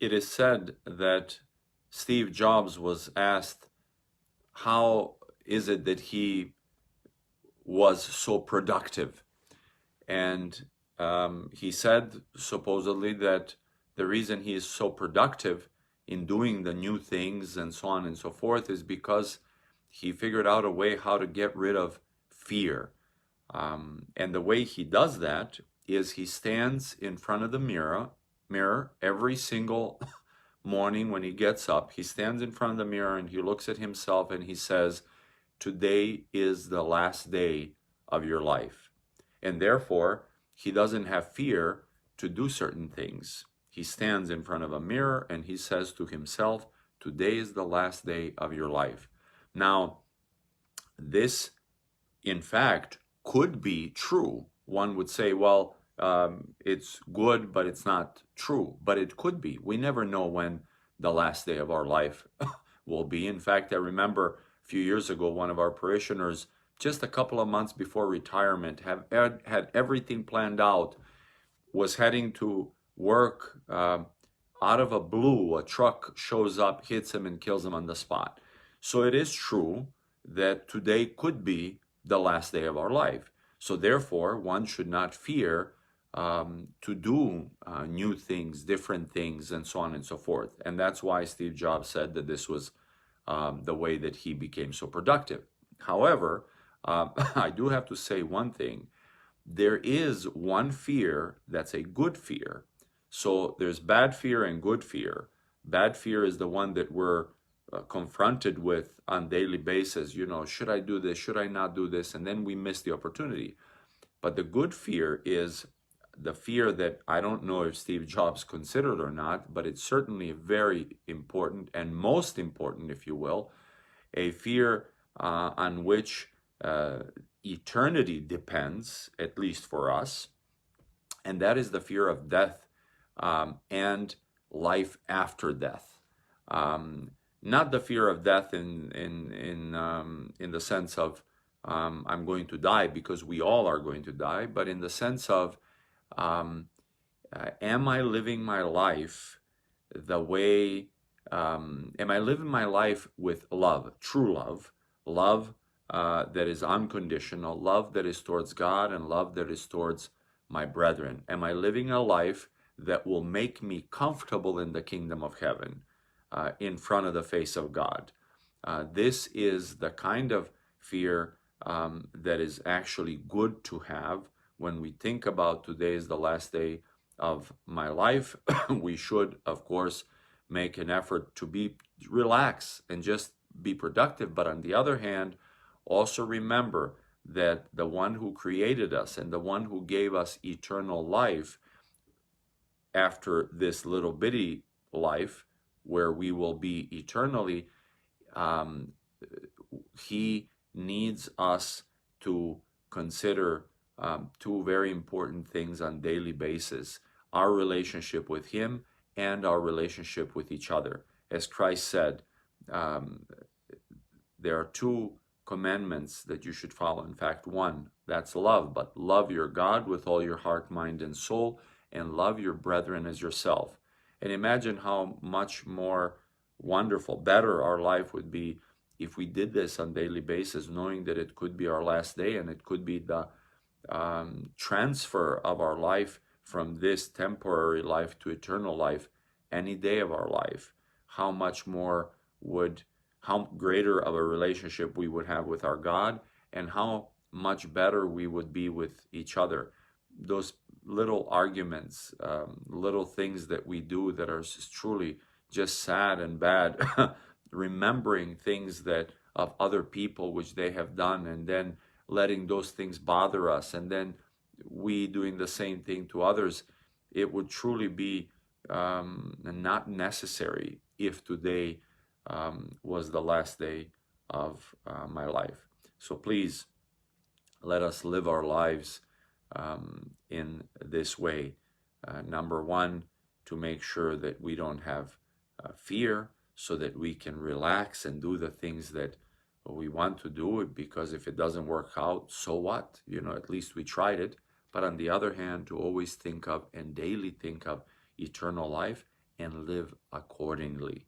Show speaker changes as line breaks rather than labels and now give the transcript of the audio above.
It is said that Steve Jobs was asked, how is it that he was so productive? And he said, supposedly, that the reason he is so productive in doing the new things and so on and so forth is because he figured out a way how to get rid of fear. And the way he does that is he stands in front of the mirror every single morning when he gets up. He stands in front of the mirror and he looks at himself and he says, today is the last day of your life. And therefore, he doesn't have fear to do certain things. He stands in front of a mirror and he says to himself, today is the last day of your life. Now, this, in fact, could be true. One would say, well, it's good, but it's not true. But it could be. We never know when the last day of our life will be. In fact, I remember a few years ago, one of our parishioners, just a couple of months before retirement, had everything planned out, was heading to work. Out of a blue, a truck shows up, hits him, and kills him on the spot. So it is true that today could be the last day of our life. So therefore, one should not fear to do new things, different things, and so on and so forth. And that's why Steve Jobs said that this was the way that he became so productive. However, I do have to say one thing. There is one fear that's a good fear. So there's bad fear and good fear. Bad fear is the one that we're confronted with on a daily basis. You know, should I do this? Should I not do this? And then we miss the opportunity. But the good fear is the fear that I don't know if Steve Jobs considered or not, but it's certainly very important and most important, if you will, a fear on which eternity depends, at least for us, and that is the fear of death and life after death. Not the fear of death in the sense of I'm going to die, because we all are going to die, but in the sense of am I living my life the way, am I living my life with love, true love, love that is unconditional, love that is towards God, and love that is towards my brethren? Am I living a life that will make me comfortable in the kingdom of heaven, in front of the face of God? This is the kind of fear that is actually good to have. When we think about today is the last day of my life, we should, of course, make an effort to be relaxed and just be productive. But on the other hand, also remember that the one who created us and the one who gave us eternal life after this little bitty life where we will be eternally, he needs us to consider two very important things on a daily basis: our relationship with him and our relationship with each other. As Christ said, there are two commandments that you should follow. In fact, one, that's love, but love your God with all your heart, mind, and soul, and love your brethren as yourself. And imagine how much more wonderful, better our life would be if we did this on a daily basis, knowing that it could be our last day and it could be the transfer of our life from this temporary life to eternal life any day of our life. How much more how greater of a relationship we would have with our God, and how much better we would be with each other. Those little arguments, little things that we do that are truly just sad and bad, remembering things that of other people which they have done, and then letting those things bother us, and then we doing the same thing to others, it would truly be not necessary if today was the last day of my life. So please, let us live our lives in this way. Number one, to make sure that we don't have fear, so that we can relax and do the things that we want to do, because if it doesn't work out, so what? You know, at least we tried it. But on the other hand, to always think of and daily think of eternal life and live accordingly.